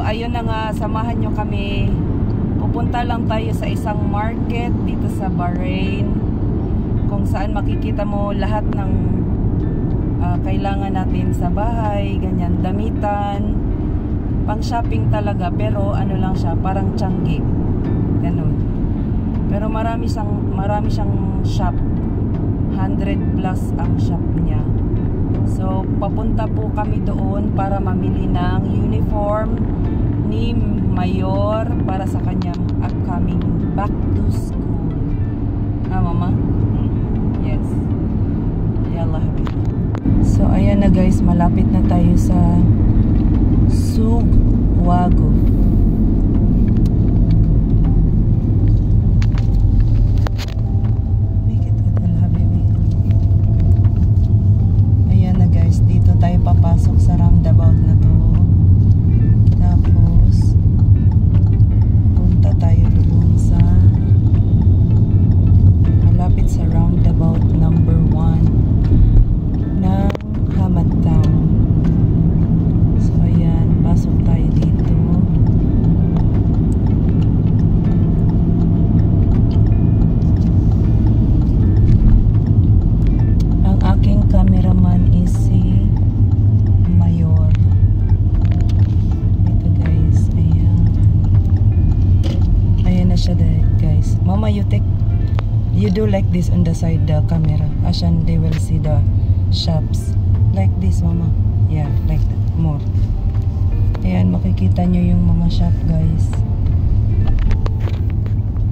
ayun na nga, samahan nyo kami. Pupunta lang tayo sa isang market dito sa Bahrain, kung saan makikita mo lahat ng kailangan natin sa bahay, ganyan, damitan, pang shopping talaga, pero ano lang siya, parang Changi, ganun. Pero marami siyang shop, 100 plus ang shop niya. So papunta po kami doon para mamili ng uniform ni Mayor para sa kanyang upcoming back to school. Mama? Yes. Yalla habibi. So ayan na guys, malapit na tayo sa Suq Waqof. Ayan na guys, dito tayo papasok sa roundabout na to. Tapos punta tayo doon sa malapit sa roundabout number 1 ng Hamad Town. So ayan, pasok tayo dito. Ang aking cameraman is si Mayor. Ito guys, ayan. Ayan na siya guys. Mama, you do like this on the side the camera. Ashan they will see the shops. Like this, mama. Yeah, like that. More. Ayan, makikita nyo yung mga shop guys.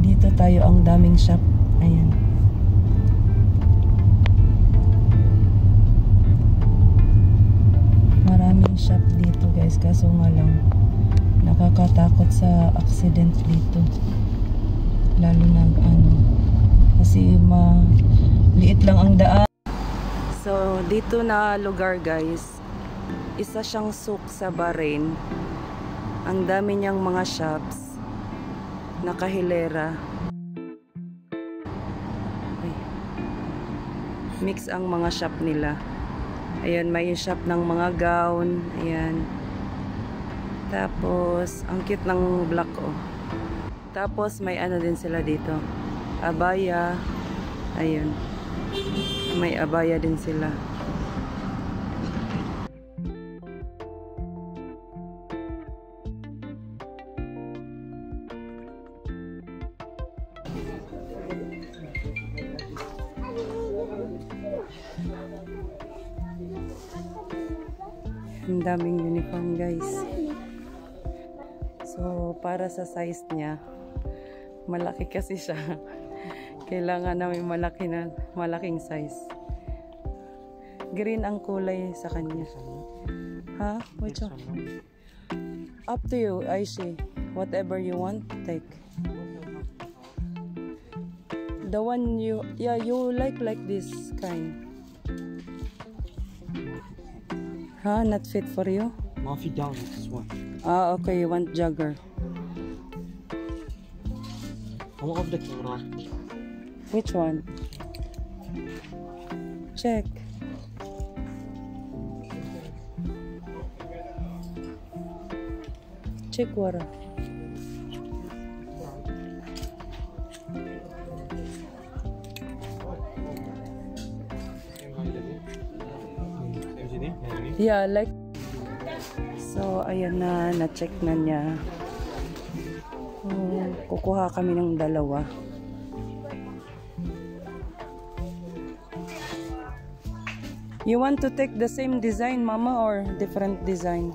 Dito tayo, ang daming shop. Ayan. Maraming shop dito guys, kaso nga lang nakakatakot sa accident dito. Lalo na kasi liit lang ang daan. So dito na lugar guys, isa siyang souk sa Bahrain. Ang dami niyang mga shops, nakahilera. Mix ang mga shop nila. Ayan, may shop ng mga gown. Ayan. Tapos ang cute ng black oh. Tapos may ano din sila dito, abaya. Ayun, may abaya din sila. Ang daming uniform guys. So para sa size niya, malaki kasi siya. Kailangan namin malaking size. Green ang kulay sa kanya. Ha? Which one? Up to you, Aishi. Whatever you want, take. The one you like this kind. Huh? Not fit for you? Mafi down this one. Ah, okay. You want jogger. I want the camera. Which one? Check. Check what? Yeah, like. So, ayan na-check na niya. Kukuha kami ng dalawa. You want to take the same design, Mama, or different design?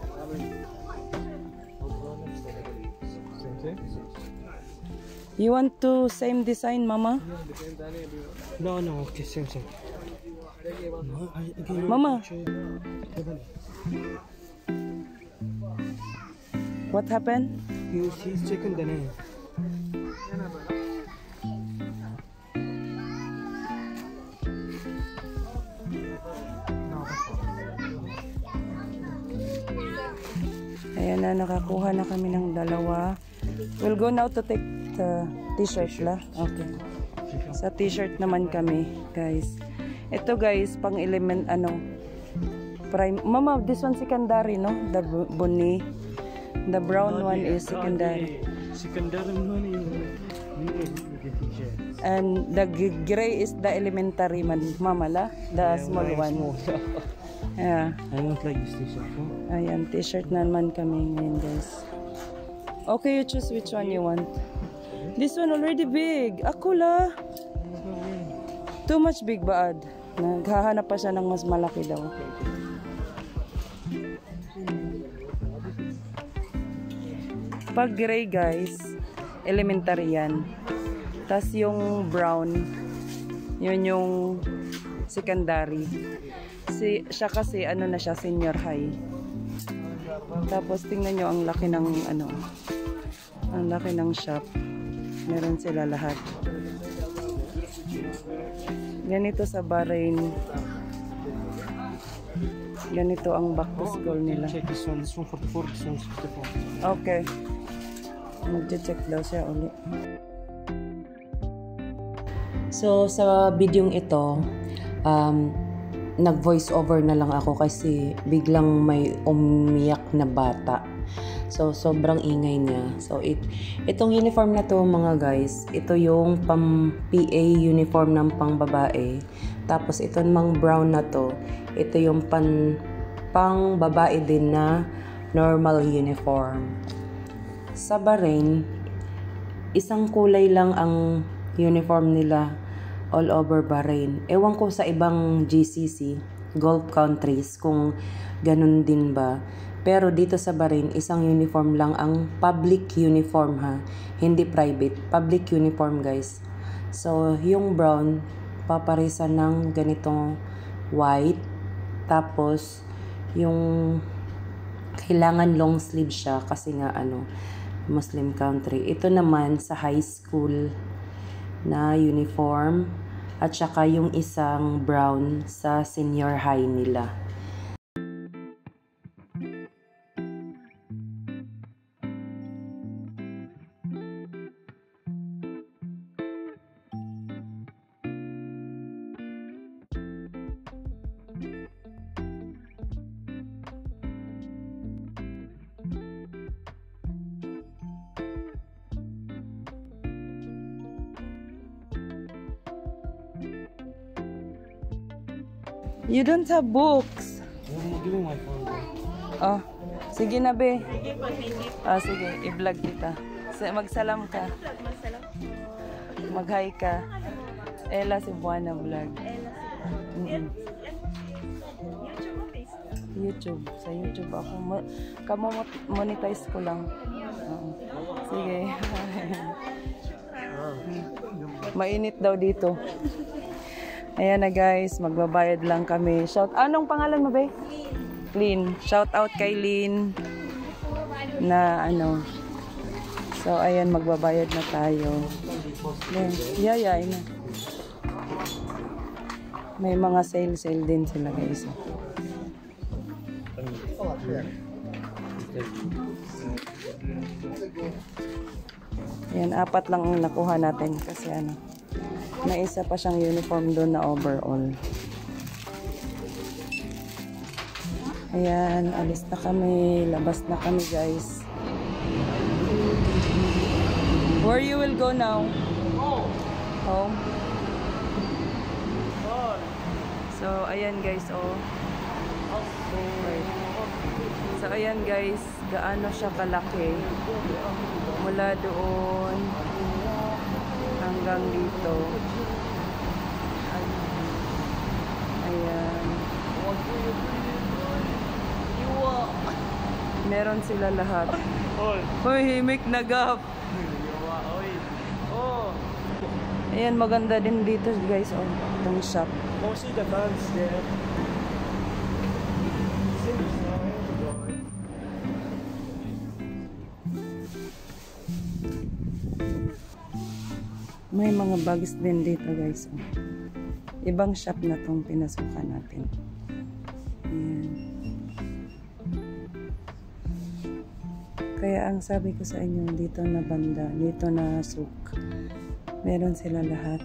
You want to same design, Mama? No, okay, same. Mama. What happened? He's checking the name. Ayan na, nakakuha na kami ng dalawa. We'll go now to take the t-shirt la. Okay. Sa t-shirt naman kami, guys. Ito guys, pang element prime. Mama, this one secondary, no? The bunny. The brown one is secondary. Secondary one is the t-shirt. And the gray is the elementary man, mamala, the small one. Yeah. I don't like this t-shirt. Huh? Ayan, t-shirt naman kami ngayon, guys. Okay, you choose which one you want. This one already big. Ako la. Too much big ba, Ad? Naghahanap pa siya ng mas malaki daw. Pag gray, guys, elementary yan. Tas yung brown, yun yung secondary. Siya kasi, ano na siya, senior high. Tapos, tingnan nyo ang laki ng, ang laki ng shop. Meron sila lahat. Ganito sa Bahrain. Ganito ang back to school nila. Check this one 44, this one 54. Okay. Mag-check daw siya uli. So, sa bidyong ito, nag-voice over na lang ako kasi biglang may umiyak na bata. So, sobrang ingay niya. So, itong uniform na to mga guys, ito yung pang-PA uniform ng pang-babae. Tapos, ito namang brown na to, ito yung pang-babae din na normal uniform. Sa Bahrain, isang kulay lang ang uniform nila all over Bahrain. Ewan ko sa ibang GCC, Gulf countries, kung ganun din ba. Pero dito sa Bahrain, isang uniform lang ang public uniform ha. Hindi private. Public uniform guys. So, yung brown, paparisan ng ganitong white. Tapos, yung kailangan long sleeve siya kasi nga Muslim country. Ito naman sa high school na uniform. At saka yung isang brown sa senior high nila. You don't have books. I'm giving my phone. Oh, sige na be. Sige, i-vlog kita. Magsalam ka. Mag-hi ka. Ella Cebuana vlog. YouTube. Sa YouTube ako. Monetize ko lang. Sige. Mainit daw dito. Ayan na guys, magbabayad lang kami. Anong pangalan mo ba? Lynn. Shout out kay Lynn. Na So ayan, magbabayad na tayo. Yayay na. May mga sale din sila guys. Ayan, 4 lang ang nakuha natin kasi may isa pa siyang uniform doon na overall. Ayan, alis na kami. Labas na kami guys. Where you will go now? Home. So, ayan guys, So, ayan guys, gaano siya kalaki. Mula doon hanggang dito. Ayan. Meron sila lahat. Hoy, himik na gap. Ayan, maganda din dito guys. Itong shop. Mostly the fans there. May mga bags din dito guys. Ibang shop na tong pinasukan natin. Ayan. Kaya ang sabi ko sa inyo, dito na banda, dito na souk, meron sila lahat.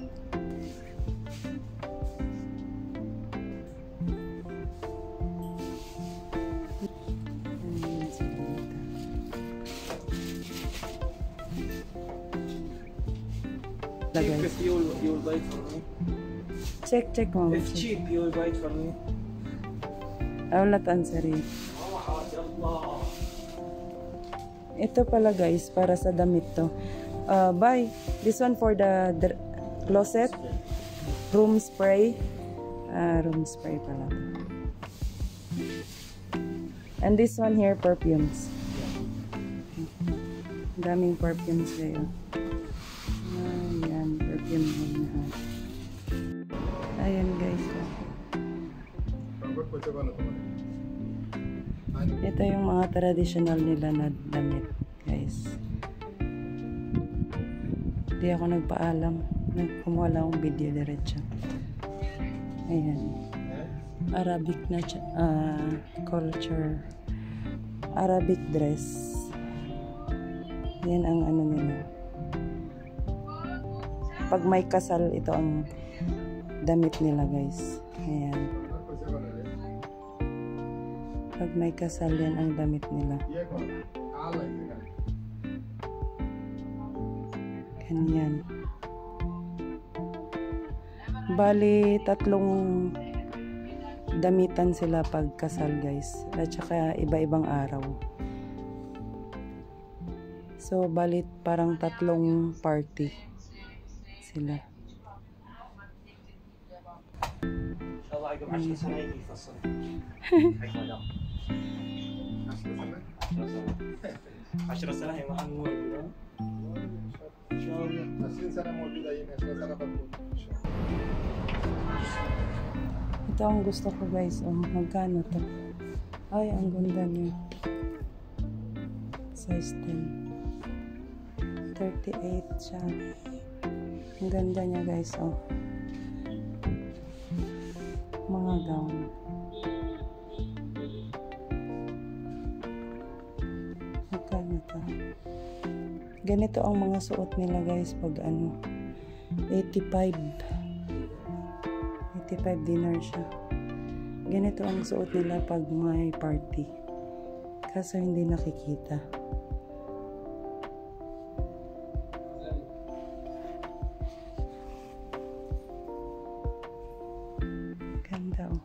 Ayan sila dito. na cheap guys. if you'll buy it from me. Check mo. If cheap, you'll buy it from me. Wala to answer eh. Allah. Ito pala guys, para sa damit to. Buy this one for the closet. Room spray. Room spray pala. And this one here, perfumes. Daming perfumes kayo. Ayan, perfume na. Ayan guys. Ito yung mga traditional nila na damit, guys. Hindi ako nagpaalam. Kumuha lang akong video diretso. Ayan. Arabic na culture. Arabic dress. Yan ang ano nila. Pag may kasal, ito ang damit nila, guys. Ayan. Pag may kasal, yan ang damit nila. Ganyan. Bali, 3 damitan sila pag kasal, guys. At saka iba-ibang araw. So, bali parang 3 party sila. الله يقوم 10 سنة يجي يفصل. حق مدام. 10 سنة هي معها موجودة. إن شاء الله. 20 سنة موجودة هنا، 20 سنة بتموت. إن شاء الله. Ito ang gusto ko, guys. Magkano to? Ay, ang ganda niya. Size 10. 38 siya. Ang ganda niya, guys. Mga gown. Magkano to? Ganito ang mga suot nila, guys, pag 85 dinar siya. Ganito ang suot nila pag may party. Kaso hindi nakikita. Ganda oh.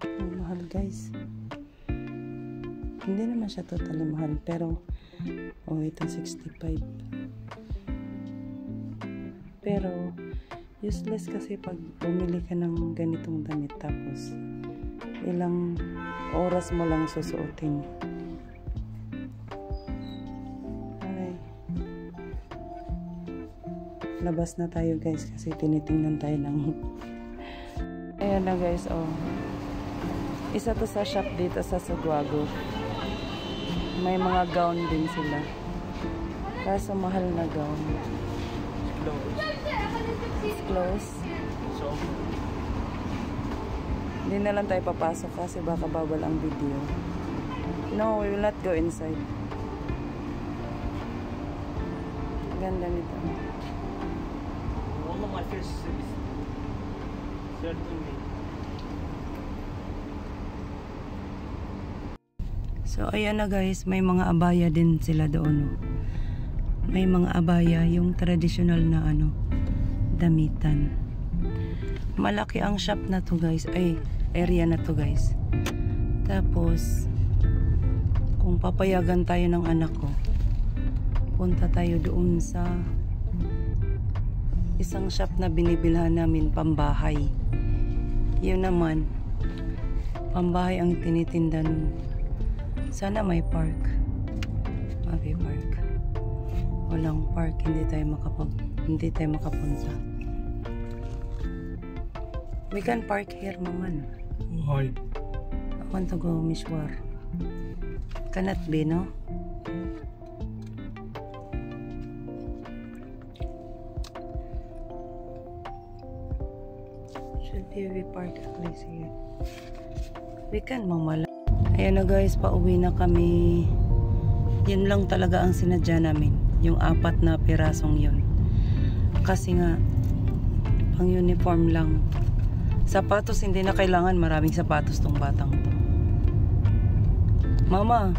Ang mahal, guys. Hindi naman siya totally mahal, pero ito 65. Pero useless kasi pag bumili ka ng ganitong damit tapos ilang oras mo lang susuotin. Ay. Labas na tayo, guys, kasi tinitingnan tayo ng ayan na, guys. Isa to sa shop dito sa Saguago. May mga gown din sila. Kaso mahal na gown. It's close. So, Hindi na lang tayo papasok kasi baka bawal ang video. No, we will not go inside. Ganda nito. والله my face is certainly. So, ayan na, guys. May mga abaya din sila doon. May mga abaya, yung traditional na damitan. Malaki ang shop na to, guys. Ay, area na to, guys. Tapos, kung papayagan tayo ng anak ko, punta tayo doon sa isang shop na binibilhan namin pambahay. Yun naman, pambahay ang tinitinda nun. Sana may park. May park. Walang park, hindi tayo makapunta. We can park here, Maman. Why? I want to go Mishwar. Cannot be, no? Should be we park at least here. We can, Mama. Ayan na, guys, pauwi na kami. Yan lang talaga ang sinadya namin. Yung 4 na pirasong yun. Kasi nga, pang uniform lang. Sapatos, hindi na kailangan. Maraming sapatos tong batang to. Mama,